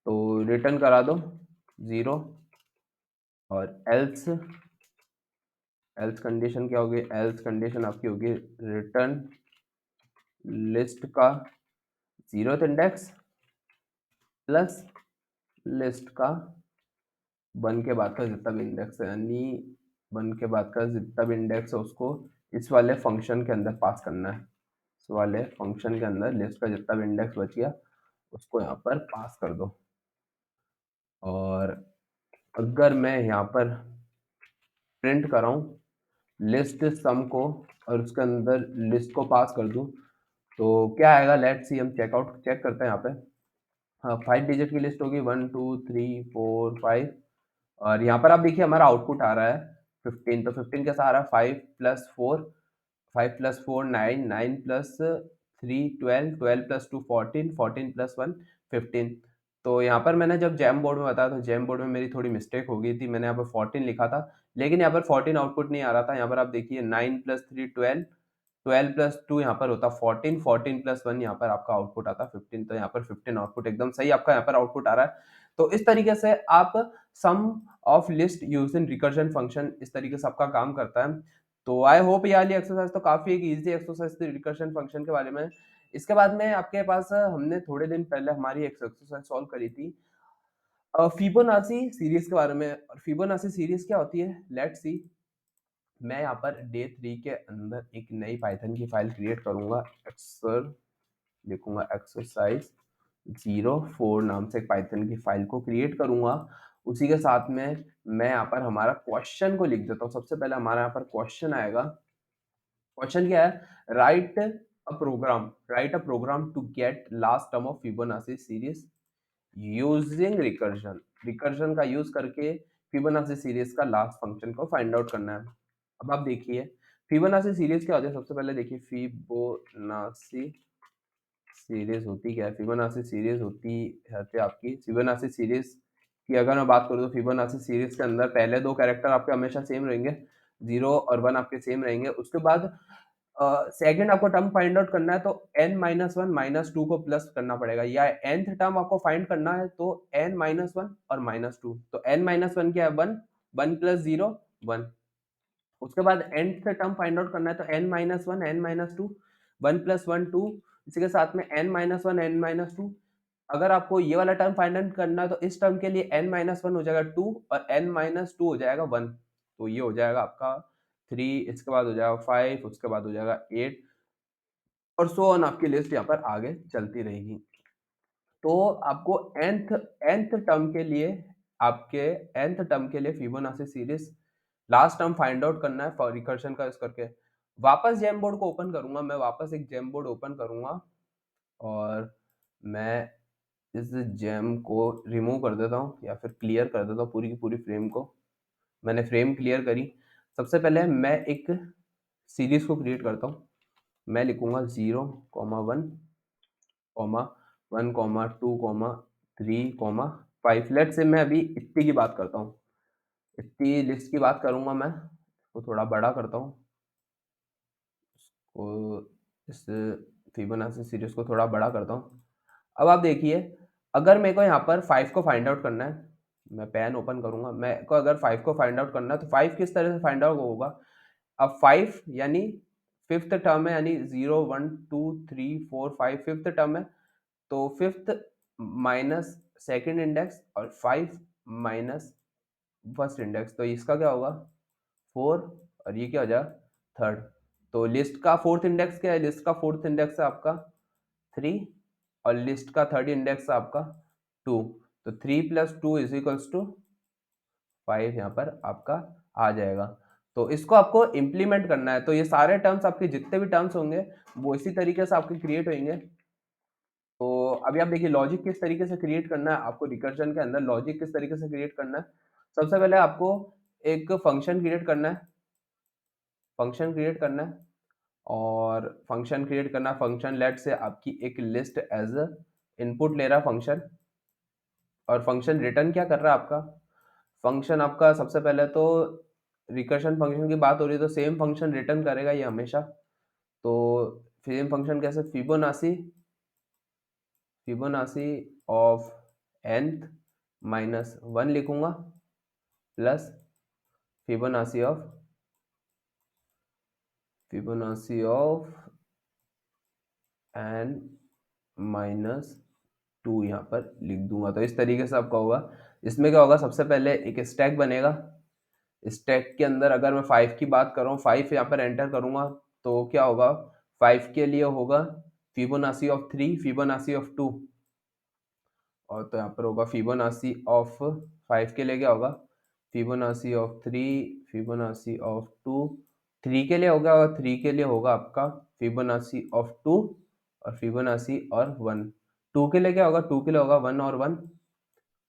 तो रिटर्न करा दो 0, और एल्स, एल्स कंडीशन क्या होगी, एल्स कंडीशन आपकी होगी रिटर्न लिस्ट का 0th इंडेक्स प्लस लिस्ट का 1 के बाद का जितना भी इंडेक्स है, यानी 1 के बाद का जितना भी इंडेक्स है उसको इस वाले फंक्शन के अंदर पास करना है। इस वाले फंक्शन के अंदर लिस्ट का जितना भी इंडेक्स बच गया उसको यहाँ पर पास कर दो। और अगर मैं यहाँ पर प्रिंट कर रहा हूँ लिस्ट सम को और उसके अंदर लिस्ट को पास कर दूँ, तो क्या आएगा, लेट्स सी, हम चेकआउट चेक करते हैं यहाँ पे। हाँ, 5 डिजिट की लिस्ट होगी, 1 2 3 4 5, और यहाँ पर आप देखिए हमारा आउटपुट आ रहा है 15। तो 15 कैसा आ रहा है, 5 plus 4, 5 plus 4 9, 9 plus 3 12, 12 plus 2 14, 14 plus 1 15। तो यहाँ पर मैंने जब जैम बोर्ड में बताया तो जैम बोर्ड में मेरी थोड़ी मिस्टेक हो गई थी, मैंने यहाँ पर 14 लिखा था, लेकिन यहाँ पर 14 आउटपुट नहीं आ रहा था। यहाँ पर आप देखिए 9 प्लस 3 12, 12 प्लस 2 यहाँ पर होता 14, 14 प्लस 1 यहाँ पर आपका आउटपुट आता 15। तो यहाँ पर 15 आउटपुट एकदम सही आपका यहाँ पर आउटपुट आ रहा है। तो इस तरीके से आप sum of list using recursion function, इस तरीके से आपका काम करता है। तो आई होप ये वाली एक्सरसाइज तो काफी एक इजी एक्सरसाइज थी रिकर्जन फंक्शन के बारे में। इसके बाद में आपके पास हमने थोड़े दिन पहले हमारी एक एक्सरसाइज सॉल्व करी थी फिबोनाची सीरीज के बारे में। और फिबोनाची सीरीज क्या होती है, लेट्स सी। मैं यहाँ पर डे 3 के अंदर एक नई पाइथन की फाइल क्रिएट करूंगा, एक्सर लिखूंगा एक्सरसाइज 04 नाम से एक पाइथन की फाइल को क्रिएट करूंगा। उसी के साथ में मैं यहाँ पर हमारा क्वेश्चन को लिख देता हूँ। सबसे पहले हमारा यहाँ पर क्वेश्चन आएगा। क्वेश्चन क्या है, write a program to get last term of Fibonacci series using recursion. Recursion का यूज करके फिबोनाची सीरीज का लास्ट फंक्शन को फाइंड आउट करना है। अब आप देखिए फिबोनाची सीरीज क्या होती है, सबसे पहले देखिए फिबोनाची सीरीज होती क्या है। फिबोनाची सीरीज होती है आपकी, फिबोनाची सीरीज की अगर मैं बात करूँ तो फिबोनाची सीरीज के अंदर पहले 2 कैरेक्टर आपके हमेशा सेम रहेंगे, 0 और 1 आपके सेम रहेंगे। उसके बाद सेकंड आपको टर्म फाइंड आउट करना है तो n-1 -2 को प्लस करना पड़ेगा, या nth टर्म आपको फाइंड करना है तो n-1 और -2। तो n-1 क्या है, 1, 1 प्लस 0 1। उसके बाद nth टर्म फाइंड आउट करना है तो n-1 n-2, 1 प्लस 1 2, इसी के साथ में n-1 n-2। अगर आपको ये वाला टर्म फाइंड आउट करना है तो इस टर्म के लिए n-1 हो जाएगा 2 और n-2 हो जाएगा 1। तो ये हो जाएगा आपका 3, इसके बाद हो जाएगा 5, उसके बाद हो जाएगा 8, और सो ऑन आपकी लिस्ट यहाँ पर आगे चलती रहेगी। तो आपको nth टर्म के लिए, आपके nth टर्म के लिए Fibonacci series last term find out करना है फॉर रिकर्शन का यूज करके। वापस जेम बोर्ड को ओपन करूंगा, मैं वापस एक जेम बोर्ड ओपन करूंगा और मैं इस जेम को रिमूव कर देता हूँ या फिर क्लियर कर देता हूँ पूरी की पूरी फ्रेम को। मैंने फ्रेम क्लियर करी। सबसे पहले मैं एक सीरीज को क्रिएट करता हूँ। मैं लिखूंगा 0, 1, 1, 2, 3, 5। लेट से मैं अभी इतनी की बात करता हूँ, इतनी लिस्ट की बात करूंगा मैं, उसको थोड़ा बड़ा करता हूँ, उसको इस फिबोनाची सीरीज को थोड़ा बड़ा करता हूँ। अब आप देखिए अगर मेरे को यहाँ पर 5 को फाइंड आउट करना है मैं पेन ओपन करूँगा, मेरे को अगर 5 को फाइंड आउट करना है तो 5 किस तरह से फाइंड आउट होगा? अब 5 यानी 5th टर्म है, यानी 0, 1, 2, 3, 4, 5 5th टर्म है, तो 5th माइनस सेकंड इंडेक्स और 5 माइनस फर्स्ट इंडेक्स, तो इसका क्या होगा 4 और ये क्या हो जाएगा थर्ड। तो लिस्ट का फोर्थ इंडेक्स क्या है? लिस्ट का फोर्थ इंडेक्स है आपका 3 और लिस्ट का थर्ड इंडेक्स है आपका 2। तो 3 + 2 = 5 यहाँ पर आपका आ जाएगा। तो इसको आपको इम्प्लीमेंट करना है, तो ये सारे टर्म्स आपके जितने भी टर्म्स होंगे वो इसी तरीके से आपके क्रिएट होंगे। तो अभी आप देखिए लॉजिक किस तरीके से क्रिएट करना है, आपको रिकर्जन के अंदर लॉजिक किस तरीके से क्रिएट करना है। सबसे पहले आपको एक फंक्शन क्रिएट करना है, फंक्शन क्रिएट करना है और फंक्शन क्रिएट करना है। फंक्शन लेट से आपकी एक लिस्ट एज अ इनपुट ले रहा है फंक्शन, और फंक्शन रिटर्न क्या कर रहा है आपका? फंक्शन आपका सबसे पहले तो रिकर्शन फंक्शन की बात हो रही है तो सेम फंक्शन रिटर्न करेगा ये हमेशा। तो सेम फंक्शन कैसे? फिबोनाची ऑफ nth माइनस 1 लिखूंगा plus Fibonacci of n minus 2 यहाँ पर लिख दूंगा। तो इस तरीके से आपका होगा। इसमें क्या होगा? सबसे पहले एक स्टैक बनेगा, स्टैक के अंदर अगर मैं 5 की बात कर रहा हूँ, 5 यहाँ पर एंटर करूंगा तो क्या होगा? 5 के लिए होगा फिबोनाची ऑफ 3, फिबोनाची ऑफ 2, और तो यहाँ पर होगा फिबोनाची ऑफ 5 के लिए क्या होगा? फिबोनाची ऑफ 3, फिबोनाची ऑफ 2, 3 के लिए होगा, और 3 के लिए होगा आपका फिबोनाची ऑफ 2 और फिबोनाची और 1। 2 के लिए क्या होगा? 2 के लिए होगा 1 और 1,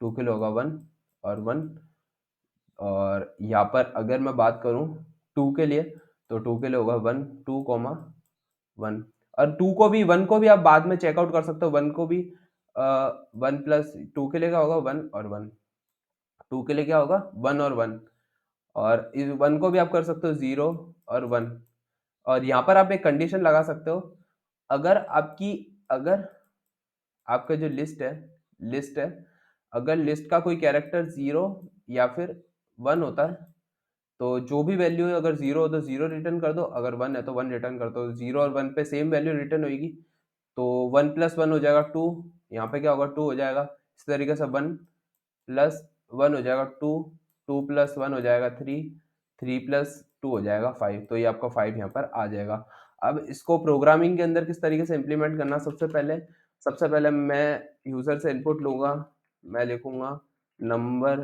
2 के लिए होगा 1 और 1। और यहाँ पर अगर मैं बात करूँ 2 के लिए, तो 2 के लिए होगा 1, 2, 1। और 2 को भी 1 को भी आप बाद में चेकआउट कर सकते हो, 1 को भी 1 प्लस 2 के लिए क्या होगा? 1 और 1। 2 के लिए क्या होगा? 1 और 1। और इस 1 को भी आप कर सकते हो 0 और 1। और यहाँ पर आप एक कंडीशन लगा सकते हो, अगर अगर आपका जो लिस्ट है, अगर लिस्ट का कोई कैरेक्टर 0 या फिर 1 होता है, तो जो भी वैल्यू है, अगर 0 हो तो 0 रिटर्न कर दो, अगर 1 है तो 1 रिटर्न कर दो। 0 और 1 पे सेम वैल्यू रिटर्न होगी, तो 1 + 1 हो जाएगा 2, यहाँ पे क्या होगा? 2 हो जाएगा। इस तरीके से 1 + 1 हो जाएगा 2, 2 + 1 हो जाएगा 3, 3 + 2 हो जाएगा 5। तो ये आपका 5 यहाँ पर आ जाएगा। अब इसको प्रोग्रामिंग के अंदर किस तरीके से इम्प्लीमेंट करना? सबसे पहले मैं यूजर से इनपुट लूंगा, मैं लिखूंगा number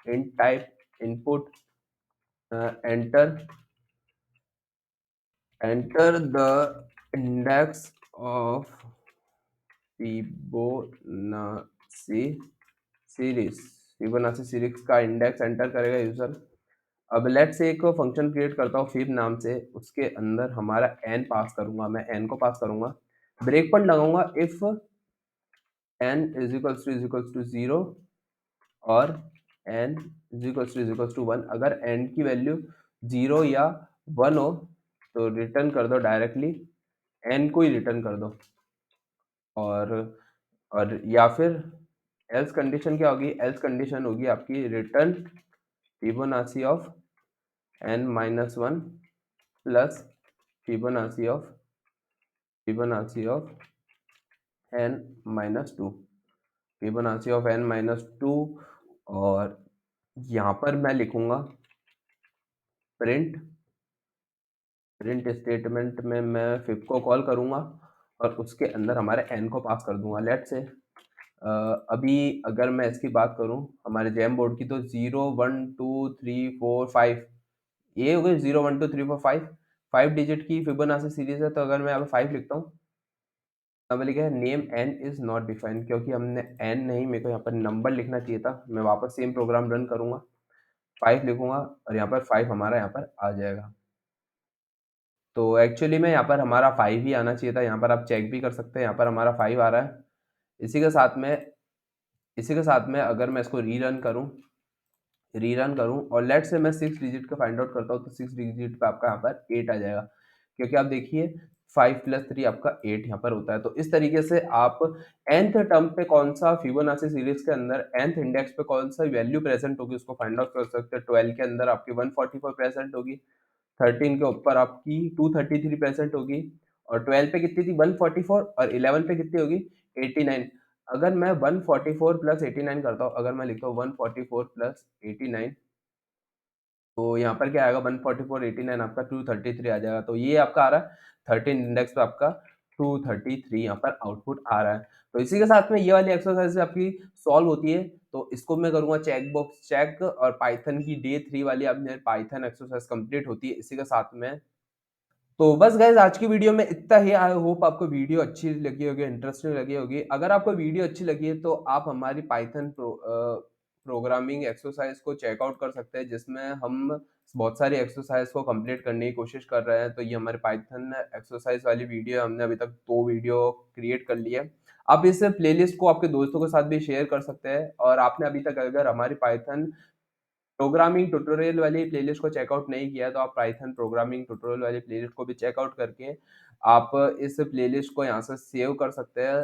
in type input, enter the index of Fibonacci series, Fibonacci series का इंडेक्स एंटर करेगा यूजर। अब लेट से एक फंक्शन क्रिएट करता हूँ फिब नाम से, उसके अंदर हमारा n पास करूंगा, मैं n को पास करूंगा, ब्रेक पॉइंट लगाऊंगा इफ n = 0 और n = 1। अगर n की वैल्यू 0 या 1 हो तो रिटर्न कर दो डायरेक्टली, n को ही रिटर्न कर दो। और या फिर एल्स कंडीशन क्या होगी? एल्स कंडीशन होगी आपकी return Fibonacci of n minus 1 plus Fibonacci of n minus 2, Fibonacci of n minus 2। और यहाँ पर मैं लिखूंगा प्रिंट स्टेटमेंट में मैं फिब को कॉल करूंगा और उसके अंदर हमारे n को पास कर दूंगा। लेट से अभी अगर मैं इसकी बात करूं हमारे जैम बोर्ड की, तो 0, 1, 2, 3, 4, 5 ये हो गए। 0, 1, 2, 3, 4, 5 5 डिजिट की फिबोनाची सीरीज है। तो अगर मैं यहाँ पे 5 लिखता हूँ, अब लिखा है name n is not defined, क्योंकि हमने n नहीं, मेरे को यहाँ पर नंबर लिखना चाहिए था। मैं वापस सेम प्रोग्राम रन करूंगा, 5 लिखूंगा और यहाँ पर 5 हमारा यहाँ पर आ जाएगा। तो एक्चुअली में यहाँ पर हमारा 5 ही आना चाहिए था, यहाँ पर आप चेक भी कर सकते हैं, यहाँ पर हमारा 5 आ रहा है। इसी के साथ में अगर मैं इसको रीरन करूं और लेट से मैं 6 डिजिट का फाइंड आउट करता हूं, तो 6 डिजिट पे आपका यहाँ पर 8 आ जाएगा। क्योंकि आप देखिए 5 प्लस 3 आपका 8 यहाँ पर होता है। तो इस तरीके से आप nth टर्म पे कौन-सा फिबोनाची सीरीज़ के अंदर nth इंडेक्स पे कौन-सा वैल्यू प्रेज़ेंट होगी उसको फाइंड आउट कर सकते हैं। 12 के अंदर आपकी 144 प्रेज़ेंट होगी, 13 के ऊपर आपकी 233 प्रेज़ेंट होगी और 12 पे कितनी थी 144 और 11 पे कितनी होगी 89। अगर मैं 144 प्लस 89 करता हूँ, अगर मैं लिखता हूँ 144 प्लस 89 तो यहाँ पर क्या आएगा 144 89 आपका 233 आ जाएगा। तो ये आपका आ रहा है 13 इंडेक्स पे आपका 233 यहाँ पर आउटपुट आ रहा है। तो इसी के साथ में ये वाली एक्सरसाइज़ आपकी सॉल्व होती है। तो इसको मैं करूँगा चेक बॉक्स चेक और पाइथन की डे 3 वाली आपने पाइथन एक्सरसाइज़ कंप्लीट होती है इसी के साथ में। तो बस गाइज़ आज की वीडियो में इतना ही। आई होप आपको वीडियो अच्छी लगी होगी, इंटरेस्टिंग लगी होगी। अगर आपको वीडियो अच्छी लगी है तो आप हमारी पाइथन प्रोग्रामिंग एक्सरसाइज़ को चेकआउट कर सकते हैं जिसमें हम बहुत सारी एक्सरसाइज़ को कंप्लीट करने की कोशिश कर रहे हैं। तो ये हमारे पाइथन एक्सरसाइज़ वाली वीडियो है, हमने अभी तक 2 वीडियो क्रिएट कर ली है। आप इस प्लेलिस्ट को आपके दोस्तों के साथ भी शेयर कर सकते हैं और आपने अभी तक अगर हमारी पाइथन प्रोग्रामिंग ट्यूटोरियल वाली प्लेलिस्ट को चेकआउट नहीं किया तो आप पाइथन प्रोग्रामिंग ट्यूटोरियल वाली प्लेलिस्ट को भी चेकआउट करके आप इस प्लेलिस्ट को यहाँ से सेव कर सकते हैं।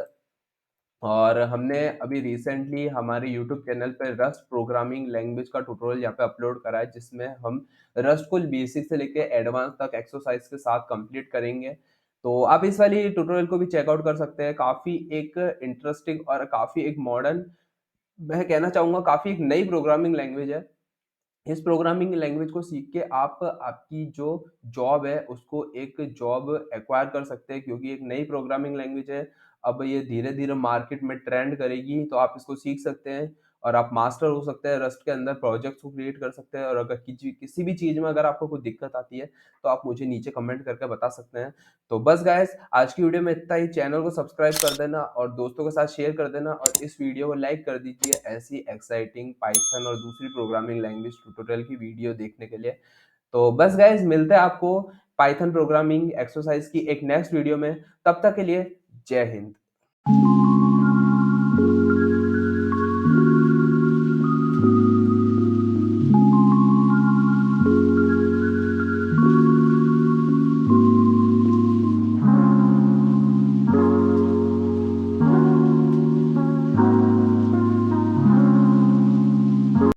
और हमने अभी रिसेंटली हमारे यूट्यूब चैनल पे रस्ट प्रोग्रामिंग लैंग्वेज का ट्यूटोरियल यहाँ पे अपलोड करा है जिसमें हम रस्ट को बेसिक से लेके एडवांस तक एक्सरसाइज के साथ कंप्लीट करेंगे। तो आप इस वाली ट्यूटोरियल को भी चेकआउट कर सकते हैं। काफ़ी एक इंटरेस्टिंग और काफ़ी एक मॉडर्न, मैं कहना चाहूँगा काफ़ी एक नई प्रोग्रामिंग लैंग्वेज है। इस प्रोग्रामिंग लैंग्वेज को सीख के आप आपकी जो जॉब है उसको एक जॉब एक्वायर कर सकते हैं क्योंकि एक नई प्रोग्रामिंग लैंग्वेज है। अब ये धीरे-धीरे मार्केट में ट्रेंड करेगी तो आप इसको सीख सकते हैं और आप मास्टर हो सकते हैं। रस्ट के अंदर प्रोजेक्ट्स को क्रिएट कर सकते हैं और अगर किसी भी चीज़ में अगर आपको कोई दिक्कत आती है तो आप मुझे नीचे कमेंट करके बता सकते हैं। तो बस गाइस आज की वीडियो में इतना ही। चैनल को सब्सक्राइब कर देना और दोस्तों के साथ शेयर कर देना और इस वीडियो को लाइक कर दीजिए ऐसी एक्साइटिंग पाइथन और दूसरी प्रोग्रामिंग लैंग्वेज ट्यूटोरियल की वीडियो देखने के लिए। तो बस गाइस मिलते हैं आपको पाइथन प्रोग्रामिंग एक्सरसाइज की एक नेक्स्ट वीडियो में। तब तक के लिए जय हिंद।